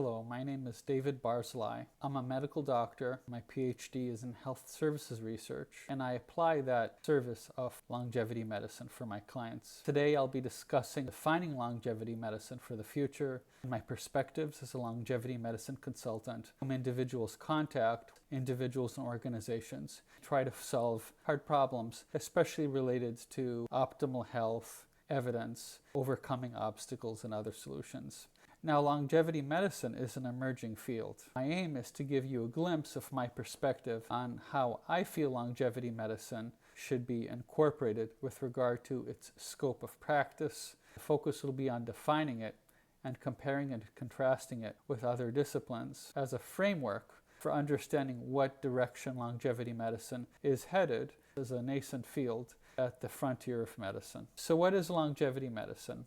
Hello, my name is David Barzilai. I'm a medical doctor. My PhD is in health services research, and I apply that service of longevity medicine for my clients. Today, I'll be discussing defining longevity medicine for the future, and my perspectives as a longevity medicine consultant whom individuals contact, individuals and organizations, try to solve hard problems, especially related to optimal health, evidence, overcoming obstacles, and other solutions. Now, longevity medicine is an emerging field. My aim is to give you a glimpse of my perspective on how I feel longevity medicine should be incorporated with regard to its scope of practice. The focus will be on defining it and comparing and contrasting it with other disciplines as a framework for understanding what direction longevity medicine is headed as a nascent field at the frontier of medicine. So what is longevity medicine?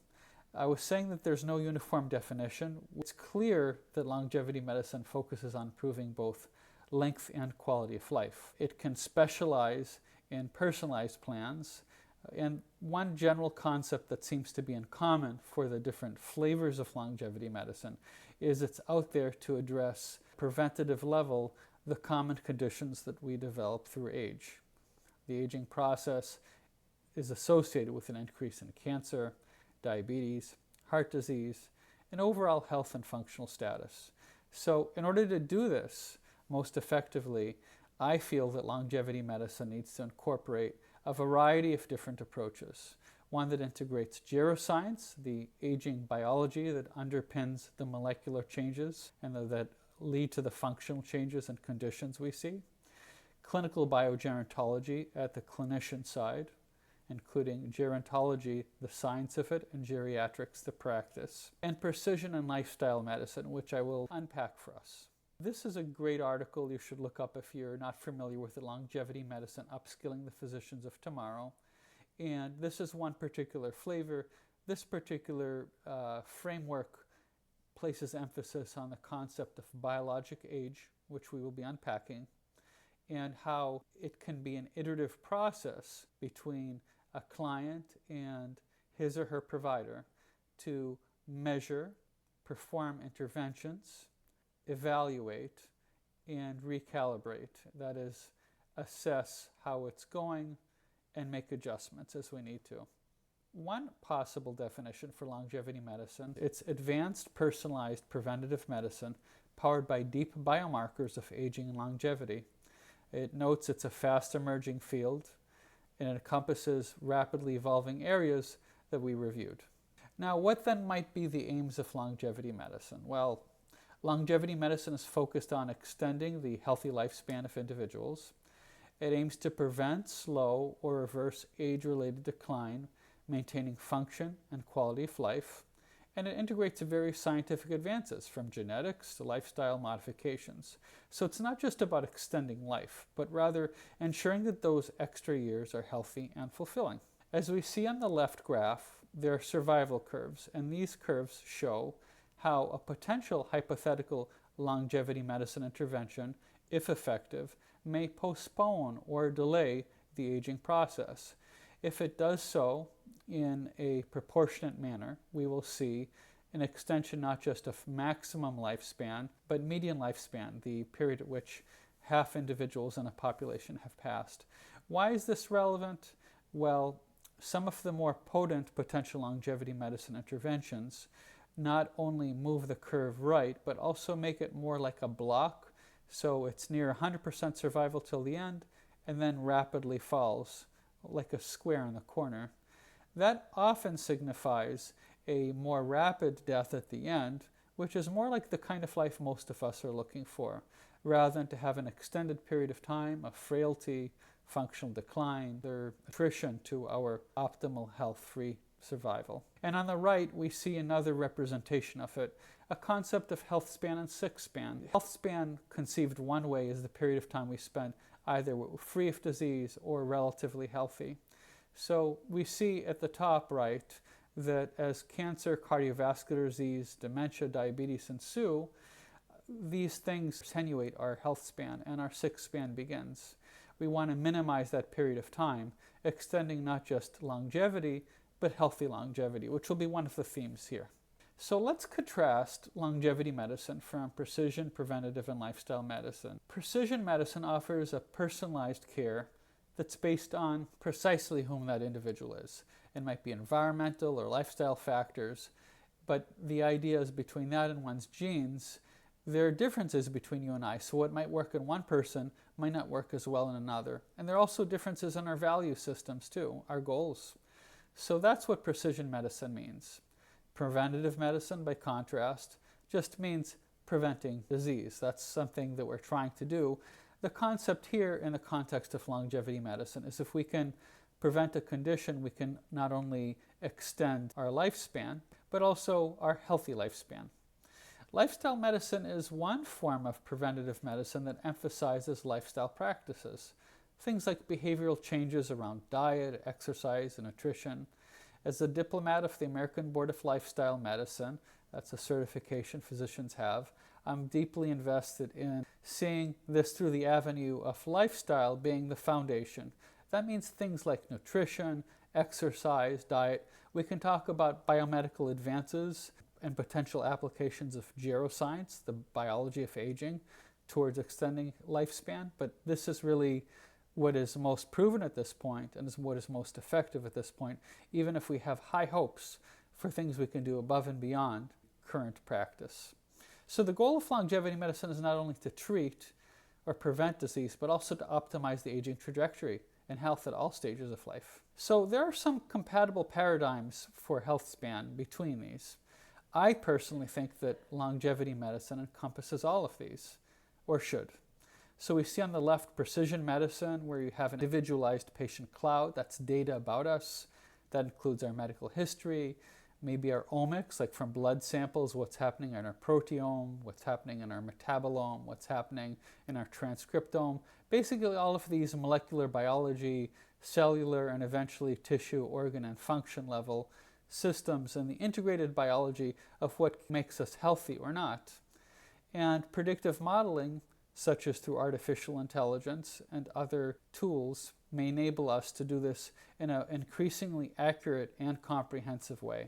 I was saying that there's no uniform definition. It's clear that longevity medicine focuses on improving both length and quality of life. It can specialize in personalized plans, and one general concept that seems to be in common for the different flavors of longevity medicine is it's out there to address preventative level the common conditions that we develop through age. The aging process is associated with an increase in cancer, diabetes, heart disease, and overall health and functional status. So in order to do this most effectively, I feel that longevity medicine needs to incorporate a variety of different approaches. One that integrates geroscience, the aging biology that underpins the molecular changes and that lead to the functional changes and conditions we see. Clinical biogerontology at the clinician side, including gerontology, the science of it, and geriatrics, the practice, and precision and lifestyle medicine, which I will unpack for us. This is a great article you should look up if you're not familiar with the longevity medicine, upskilling the physicians of tomorrow. And this is one particular flavor. This particular framework places emphasis on the concept of biologic age, which we will be unpacking, and how it can be an iterative process between a client and his or her provider to measure, perform interventions, evaluate, and recalibrate. That is, assess how it's going and make adjustments as we need to. One possible definition for longevity medicine, it's advanced personalized preventative medicine powered by deep biomarkers of aging and longevity. It notes it's a fast emerging field and it encompasses rapidly evolving areas that we reviewed. Now, what then might be the aims of longevity medicine? Well, longevity medicine is focused on extending the healthy lifespan of individuals. It aims to prevent, slow, or reverse age-related decline, maintaining function and quality of life. And it integrates various scientific advances from genetics to lifestyle modifications. So it's not just about extending life, but rather ensuring that those extra years are healthy and fulfilling. As we see on the left graph, there are survival curves, and these curves show how a potential hypothetical longevity medicine intervention, if effective, may postpone or delay the aging process. If it does so in a proportionate manner, we will see an extension not just of maximum lifespan, but median lifespan, the period at which half individuals in a population have passed. Why is this relevant? Well, some of the more potent potential longevity medicine interventions not only move the curve right, but also make it more like a block, so it's near 100% survival till the end, and then rapidly falls like a square in the corner. That often signifies a more rapid death at the end, which is more like the kind of life most of us are looking for, rather than to have an extended period of time of frailty, functional decline, or attrition to our optimal health-free survival. And on the right, we see another representation of it, a concept of healthspan and sickspan. Healthspan, conceived one way, is the period of time we spend either free of disease or relatively healthy. So we see at the top right that as cancer, cardiovascular disease, dementia, diabetes ensue, these things attenuate our health span and our sick span begins. We want to minimize that period of time, extending not just longevity, but healthy longevity, which will be one of the themes here. So let's contrast longevity medicine from precision, preventative, and lifestyle medicine. Precision medicine offers a personalized care that's based on precisely whom that individual is. It might be environmental or lifestyle factors, but the idea is between that and one's genes, there are differences between you and I. So what might work in one person might not work as well in another. And there are also differences in our value systems too, our goals. So that's what precision medicine means. Preventative medicine, by contrast, just means preventing disease. That's something that we're trying to do. The concept here in the context of longevity medicine is if we can prevent a condition, we can not only extend our lifespan, but also our healthy lifespan. Lifestyle medicine is one form of preventative medicine that emphasizes lifestyle practices. Things like behavioral changes around diet, exercise, and nutrition. As a diplomat of the American Board of Lifestyle Medicine, that's a certification physicians have, I'm deeply invested in seeing this through the avenue of lifestyle being the foundation. That means things like nutrition, exercise, diet. We can talk about biomedical advances and potential applications of geroscience, the biology of aging, towards extending lifespan, but this is really what is most proven at this point and is what is most effective at this point, even if we have high hopes for things we can do above and beyond current practice. So the goal of longevity medicine is not only to treat or prevent disease, but also to optimize the aging trajectory and health at all stages of life. So there are some compatible paradigms for health span between these. I personally think that longevity medicine encompasses all of these, or should. So we see on the left precision medicine, where you have an individualized patient cloud. That's data about us. That includes our medical history, maybe our omics, like from blood samples, what's happening in our proteome, what's happening in our metabolome, what's happening in our transcriptome. Basically all of these molecular biology, cellular, and eventually tissue, organ, and function level systems, and the integrated biology of what makes us healthy or not. And predictive modeling, such as through artificial intelligence and other tools, may enable us to do this in an increasingly accurate and comprehensive way.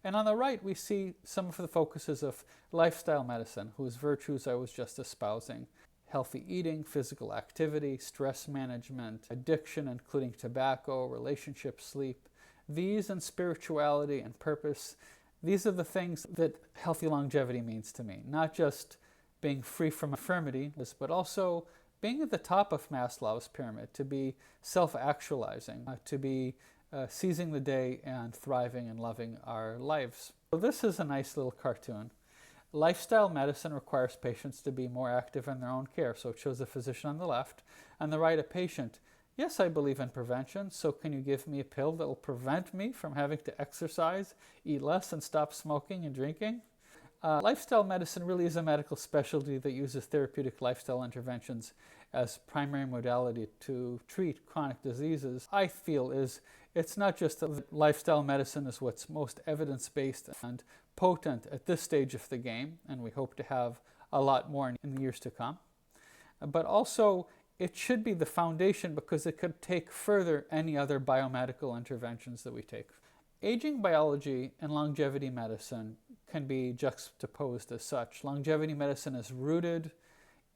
And on the right, we see some of the focuses of lifestyle medicine, whose virtues I was just espousing. Healthy eating, physical activity, stress management, addiction, including tobacco, relationships, sleep. These and spirituality and purpose, these are the things that healthy longevity means to me. Not just being free from infirmity, but also being at the top of Maslow's pyramid, to be self-actualizing, to be seizing the day and thriving and loving our lives. So this is a nice little cartoon. Lifestyle medicine requires patients to be more active in their own care. So it shows a physician on the left, on the right a patient. Yes, I believe in prevention, so can you give me a pill that will prevent me from having to exercise, eat less, and stop smoking and drinking? Lifestyle medicine really is a medical specialty that uses therapeutic lifestyle interventions as primary modality to treat chronic diseases. I feel it's not just that lifestyle medicine is what's most evidence-based and potent at this stage of the game, and we hope to have a lot more in the years to come, but also it should be the foundation because it could take further any other biomedical interventions that we take. Aging biology and longevity medicine can be juxtaposed as such. Longevity medicine is rooted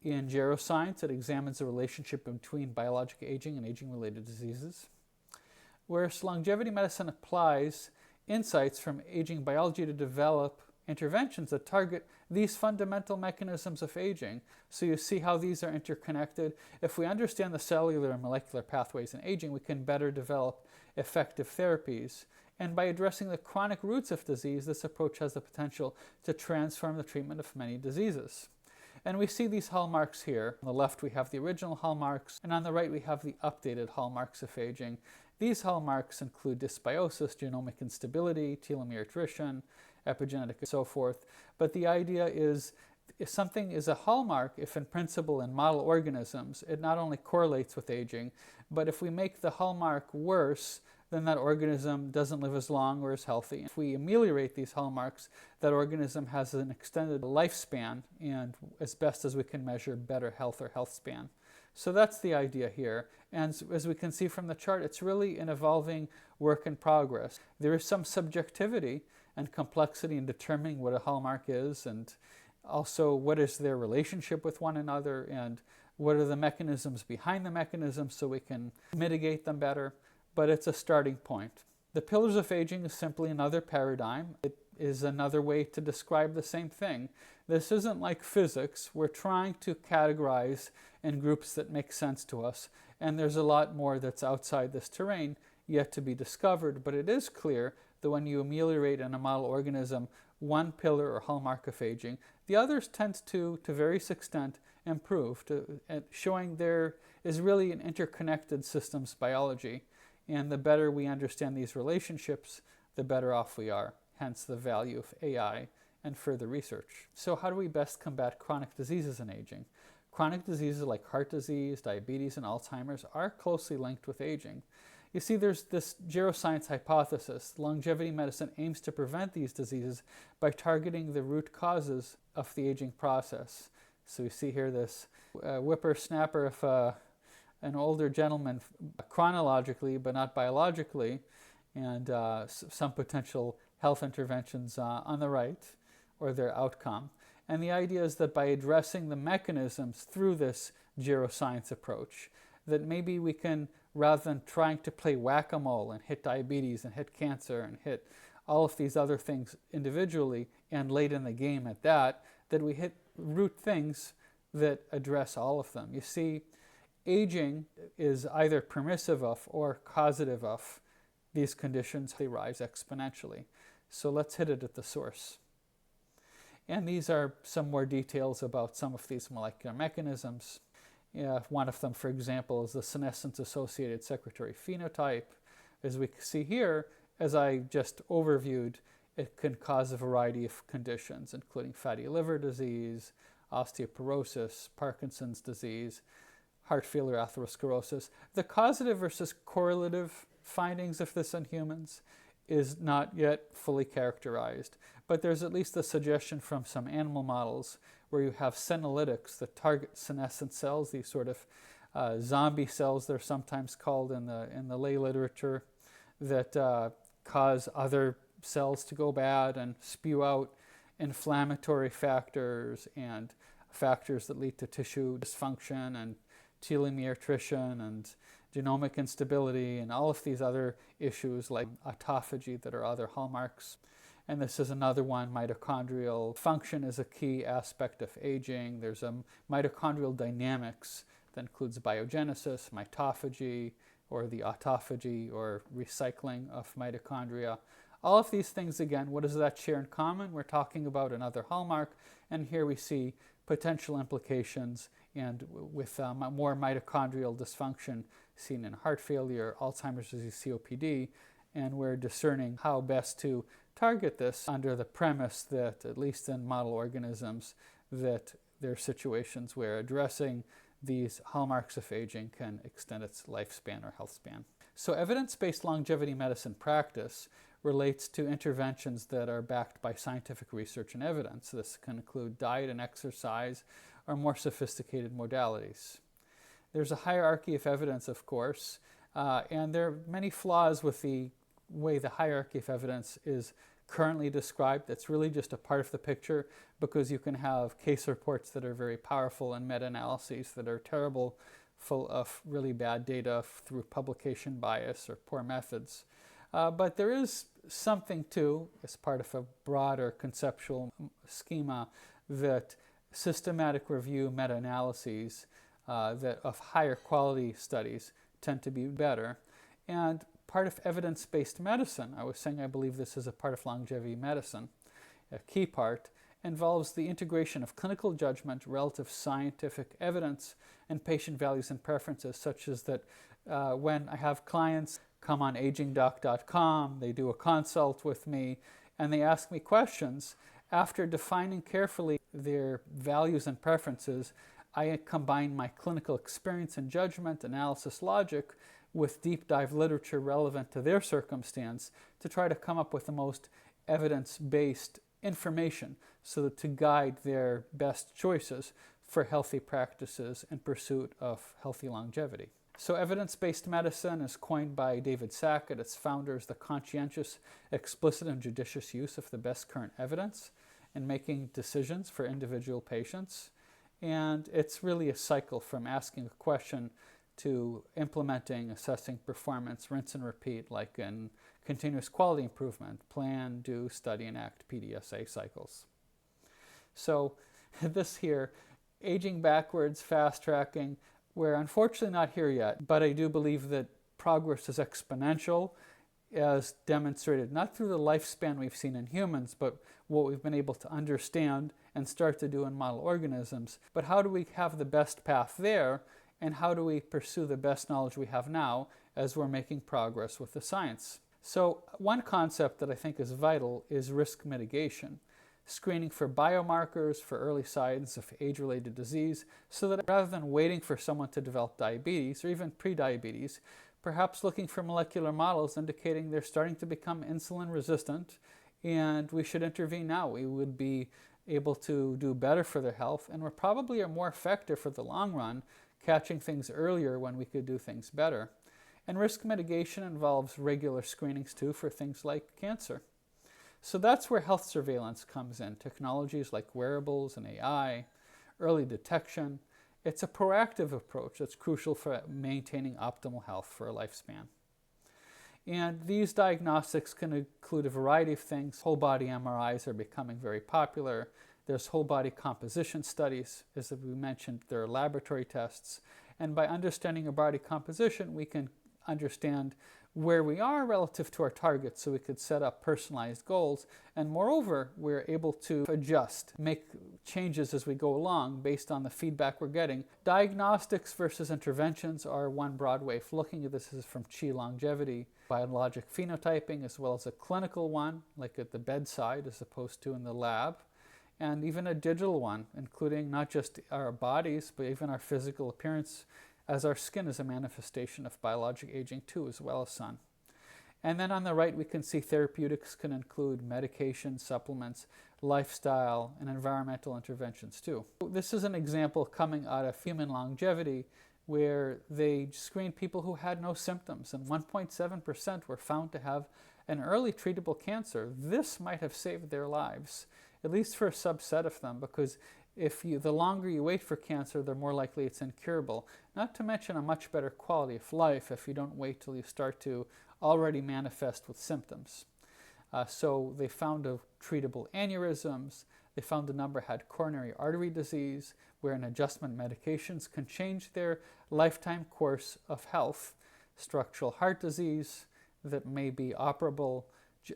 in geroscience. It examines the relationship between biologic aging and aging-related diseases. Whereas longevity medicine applies insights from aging biology to develop interventions that target these fundamental mechanisms of aging. So you see how these are interconnected. If we understand the cellular and molecular pathways in aging, we can better develop effective therapies. And by addressing the chronic roots of disease, this approach has the potential to transform the treatment of many diseases. And we see these hallmarks here. On the left we have the original hallmarks, and on the right we have the updated hallmarks of aging. These hallmarks include dysbiosis, genomic instability, telomere attrition, epigenetic, and so forth. But the idea is, if something is a hallmark, if in principle in model organisms, it not only correlates with aging, but if we make the hallmark worse, then that organism doesn't live as long or as healthy. If we ameliorate these hallmarks, that organism has an extended lifespan and, as best as we can measure, better health or health span. So that's the idea here. And as we can see from the chart, it's really an evolving work in progress. There is some subjectivity and complexity in determining what a hallmark is, and also what is their relationship with one another, and what are the mechanisms behind the mechanisms so we can mitigate them better. But it's a starting point. The pillars of aging is simply another paradigm. It is another way to describe the same thing. This isn't like physics. We're trying to categorize in groups that make sense to us, and there's a lot more that's outside this terrain yet to be discovered, but it is clear that when you ameliorate in a model organism one pillar or hallmark of aging, the others tend to various extent improve, showing there is really an interconnected systems biology, and the better we understand these relationships, the better off we are, hence the value of AI and further research. So how do we best combat chronic diseases in aging? Chronic diseases like heart disease, diabetes, and Alzheimer's are closely linked with aging. You see, there's this geroscience hypothesis. Longevity medicine aims to prevent these diseases by targeting the root causes of the aging process. So you see here this whippersnapper of an older gentleman chronologically, but not biologically, and some potential health interventions on the right, or their outcome. And the idea is that by addressing the mechanisms through this geroscience approach, that maybe we can, rather than trying to play whack-a-mole and hit diabetes and hit cancer and hit all of these other things individually and late in the game at that we hit root things that address all of them. You see, aging is either permissive of or causative of these conditions. They rise exponentially. So let's hit it at the source. And these are some more details about some of these molecular mechanisms. One of them, for example, is the senescence-associated secretory phenotype. As we see here, as I just overviewed, it can cause a variety of conditions, including fatty liver disease, osteoporosis, Parkinson's disease, heart failure, atherosclerosis. The causative versus correlative findings of this in humans is not yet fully characterized, but there's at least a suggestion from some animal models where you have senolytics that target senescent cells, these sort of zombie cells they're sometimes called in the lay literature, that cause other cells to go bad and spew out inflammatory factors and factors that lead to tissue dysfunction and telomere attrition and genomic instability and all of these other issues like autophagy that are other hallmarks. And this is another one. Mitochondrial function is a key aspect of aging. There's a mitochondrial dynamics that includes biogenesis, mitophagy, or the autophagy or recycling of mitochondria. All of these things, again, what does that share in common? We're talking about another hallmark, and here we see potential implications and with more mitochondrial dysfunction seen in heart failure, Alzheimer's disease, COPD, and we're discerning how best to target this under the premise that, at least in model organisms, that there are situations where addressing these hallmarks of aging can extend its lifespan or health span. So evidence-based longevity medicine practice relates to interventions that are backed by scientific research and evidence. This can include diet and exercise or more sophisticated modalities. There's a hierarchy of evidence, of course, and there are many flaws with the way the hierarchy of evidence is currently described. That's really just a part of the picture, because you can have case reports that are very powerful and meta-analyses that are terrible, full of really bad data through publication bias or poor methods. But there is something too, as part of a broader conceptual schema, that systematic review meta-analyses that of higher quality studies tend to be better. And part of evidence-based medicine, I was saying I believe this is a part of longevity medicine, a key part, involves the integration of clinical judgment, relative scientific evidence, and patient values and preferences, such as that when I have clients come on agingdoc.com, they do a consult with me, and they ask me questions. After defining carefully their values and preferences, I combine my clinical experience and judgment, analysis logic, with deep dive literature relevant to their circumstance to try to come up with the most evidence-based information so that to guide their best choices for healthy practices in pursuit of healthy longevity. So evidence-based medicine is coined by David Sackett. Its founder is the conscientious, explicit, and judicious use of the best current evidence in making decisions for individual patients. And it's really a cycle from asking a question to implementing, assessing performance, rinse and repeat, like in continuous quality improvement, plan, do, study, and act, PDSA cycles. So this here, aging backwards, fast tracking, we're unfortunately not here yet, but I do believe that progress is exponential, as demonstrated not through the lifespan we've seen in humans, but what we've been able to understand and start to do in model organisms. But how do we have the best path there, and how do we pursue the best knowledge we have now as we're making progress with the science? So one concept that I think is vital is risk mitigation. Screening for biomarkers for early signs of age-related disease, so that rather than waiting for someone to develop diabetes or even prediabetes, perhaps looking for molecular models indicating they're starting to become insulin resistant and we should intervene now. We would be able to do better for their health, and we're probably are more effective for the long run catching things earlier when we could do things better. And risk mitigation involves regular screenings too for things like cancer. So that's where health surveillance comes in. Technologies like wearables and AI, early detection. It's a proactive approach that's crucial for maintaining optimal health for a lifespan. And these diagnostics can include a variety of things. Whole body MRIs are becoming very popular. There's whole body composition studies. As we mentioned, there are laboratory tests. And by understanding our body composition, we can understand where we are relative to our targets, so we could set up personalized goals. And moreover, we're able to adjust, make changes as we go along based on the feedback we're getting. Diagnostics versus interventions are one broad way of looking at this. Is from Chi longevity, biologic phenotyping, as well as a clinical one, like at the bedside as opposed to in the lab, and even a digital one, including not just our bodies, but even our physical appearance, as our skin is a manifestation of biologic aging too, as well as sun. And then on the right, we can see therapeutics can include medication, supplements, lifestyle, and environmental interventions too. This is an example coming out of human longevity, where they screened people who had no symptoms, and 1.7% were found to have an early treatable cancer. This might have saved their lives, at least for a subset of them, because the longer you wait for cancer, the more likely it's incurable. Not to mention a much better quality of life if you don't wait till you start to already manifest with symptoms. So they found treatable aneurysms. They found a number had coronary artery disease, where an adjustment medications can change their lifetime course of health. Structural heart disease that may be operable,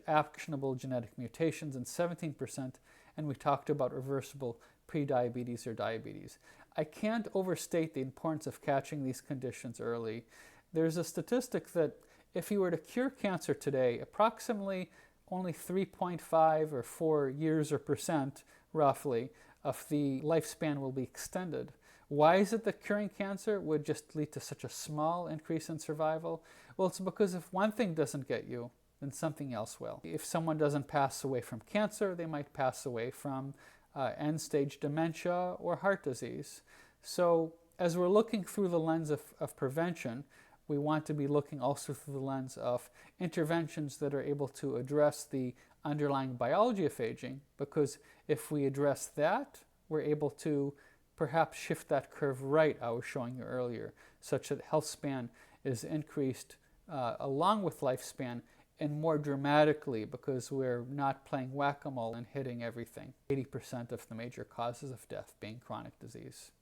actionable genetic mutations in 17%. And we talked about reversible prediabetes or diabetes. I can't overstate the importance of catching these conditions early. There's a statistic that if you were to cure cancer today, approximately only 3.5 or 4 years or percent, roughly, of the lifespan will be extended. Why is it that curing cancer would just lead to such a small increase in survival? Well, it's because if one thing doesn't get you, then something else will. If someone doesn't pass away from cancer, they might pass away from end-stage dementia or heart disease. So as we're looking through the lens of prevention, we want to be looking also through the lens of interventions that are able to address the underlying biology of aging, because if we address that, we're able to perhaps shift that curve right I was showing you earlier, such that health span is increased along with lifespan, and more dramatically, because we're not playing whack-a-mole and hitting everything. 80% of the major causes of death being chronic disease.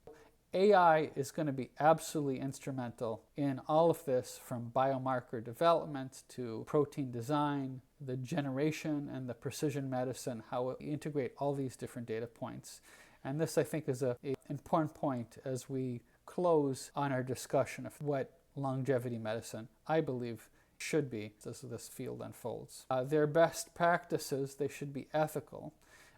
AI is going to be absolutely instrumental in all of this, from biomarker development to protein design, the generation and the precision medicine, how we integrate all these different data points. And this, I think, is an important point as we close on our discussion of what longevity medicine, I believe, should be as this field unfolds. Their best practices, they should be ethical.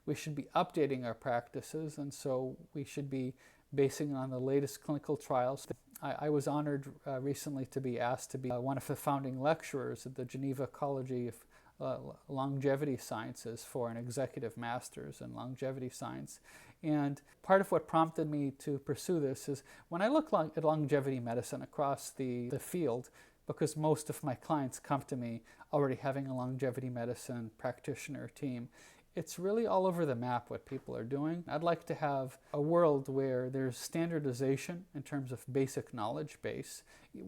We should be updating our practices, and so we should be basing it on the latest clinical trials. I was honored recently to be asked to be one of the founding lecturers at the Geneva College of Longevity Sciences for an executive master's in longevity science. And part of what prompted me to pursue this is when I look at longevity medicine across the field, because most of my clients come to me already having a longevity medicine practitioner team, it's really all over the map what people are doing. I'd like to have a world where there's standardization in terms of basic knowledge base,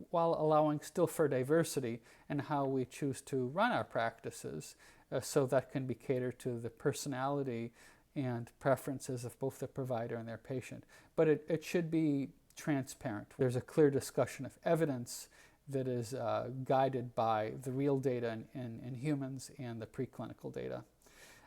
while allowing still for diversity in how we choose to run our practices, so that can be catered to the personality and preferences of both the provider and their patient. But it should be transparent. There's a clear discussion of evidence that is guided by the real data in humans and the preclinical data.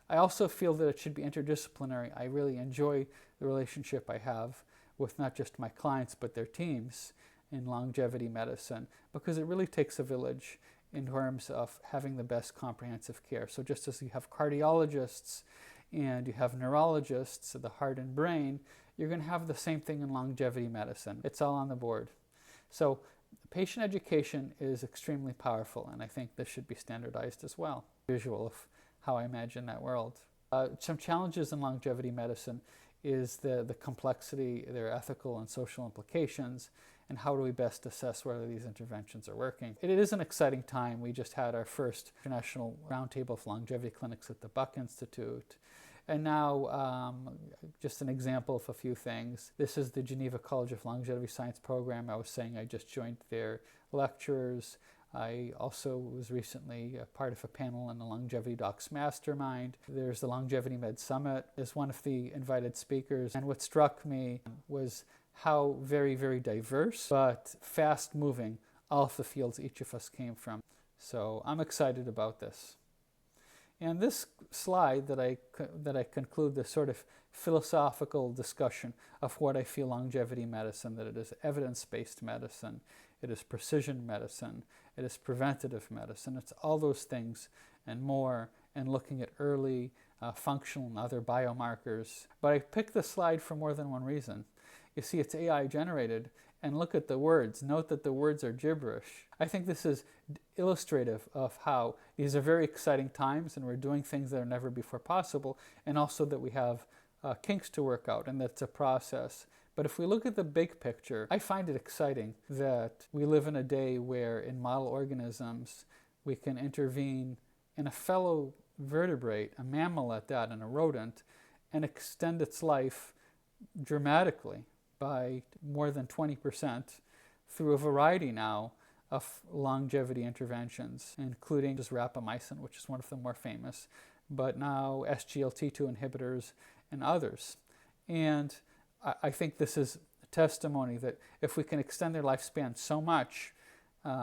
I also feel that it should be interdisciplinary. I really enjoy the relationship I have with not just my clients but their teams in longevity medicine, because it really takes a village in terms of having the best comprehensive care. So just as you have cardiologists and you have neurologists of the heart and brain, you're going to have the same thing in longevity medicine. It's all on the board. So patient education is extremely powerful, and I think this should be standardized as well. Visual of how I imagine that world. Some challenges in longevity medicine is the complexity, their ethical and social implications, and how do we best assess whether these interventions are working. It is an exciting time. We just had our first international roundtable of longevity clinics at the Buck Institute. And now, just an example of a few things. This is the Geneva College of Longevity Science program. I was saying I just joined their lecturers. I also was recently a part of a panel in the Longevity Docs Mastermind. There's the Longevity Med Summit as one of the invited speakers. And what struck me was how very, very diverse but fast-moving all of the fields each of us came from. So I'm excited about this. And this slide that I conclude this sort of philosophical discussion of what I feel longevity medicine, that it is evidence-based medicine, it is precision medicine, it is preventative medicine, it's all those things and more, and looking at early functional and other biomarkers. But I picked this slide for more than one reason. You see, it's AI generated, and look at the words. Note that the words are gibberish. I think this is illustrative of how these are very exciting times and we're doing things that are never before possible, and also that we have kinks to work out, and that's a process. But if we look at the big picture, I find it exciting that we live in a day where in model organisms we can intervene in a fellow vertebrate, a mammal at that, and a rodent, and extend its life dramatically by more than 20% through a variety now of longevity interventions, including just rapamycin, which is one of the more famous, but now SGLT2 inhibitors and others. And I think this is a testimony that if we can extend their lifespan so much,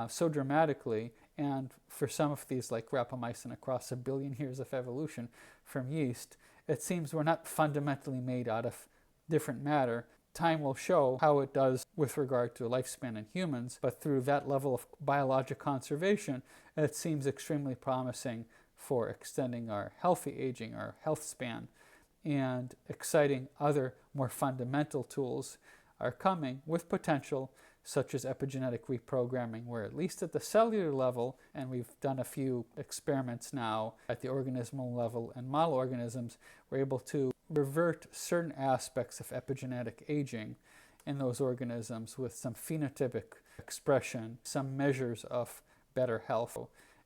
so dramatically, and for some of these like rapamycin across 1 billion years of evolution from yeast, it seems we're not fundamentally made out of different matter. Time will show how it does with regard to lifespan in humans, but through that level of biologic conservation, it seems extremely promising for extending our healthy aging, our health span, and exciting other more fundamental tools are coming with potential, such as epigenetic reprogramming, where at least at the cellular level, and we've done a few experiments now at the organismal level and model organisms, we're able to revert certain aspects of epigenetic aging in those organisms with some phenotypic expression, some measures of better health.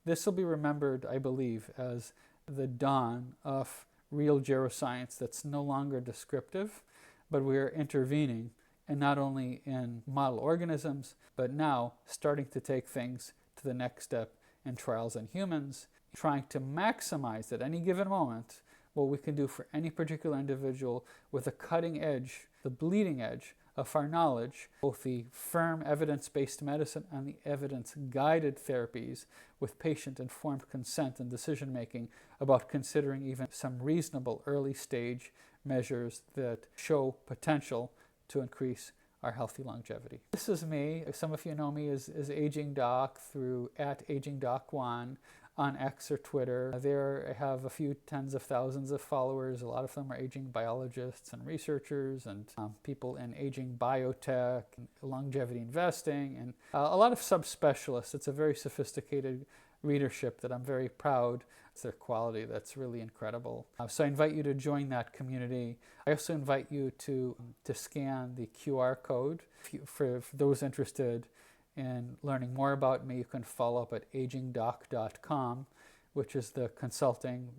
This will be remembered, I believe, as the dawn of real geroscience that's no longer descriptive, but we're intervening, and not only in model organisms, but now starting to take things to the next step in trials in humans, trying to maximize at any given moment what we can do for any particular individual with the cutting edge, the bleeding edge of our knowledge, both the firm evidence-based medicine and the evidence-guided therapies with patient-informed consent and decision-making about considering even some reasonable early-stage measures that show potential to increase our healthy longevity. This is me. Some of you know me as Aging Doc through @AgingDoc1 on X or Twitter. There I have a few tens of thousands of followers. A lot of them are aging biologists and researchers and people in aging biotech, and longevity investing, and a lot of subspecialists. It's a very sophisticated readership that I'm very proud It's their quality that's really incredible. So I invite you to join that community. I also invite you to scan the QR code. For those interested in learning more about me, you can follow up at agingdoc.com, which is the consulting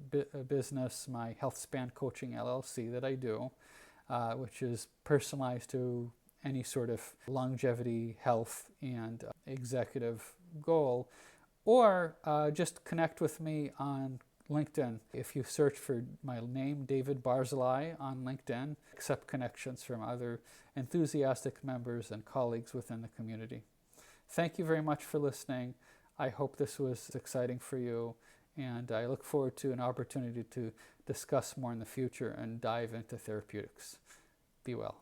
business, my Healthspan coaching LLC that I do, which is personalized to any sort of longevity, health, and executive goal. Or just connect with me on LinkedIn. If you search for my name, David Barzilai, on LinkedIn, accept connections from other enthusiastic members and colleagues within the community. Thank you very much for listening. I hope this was exciting for you, and I look forward to an opportunity to discuss more in the future and dive into therapeutics. Be well.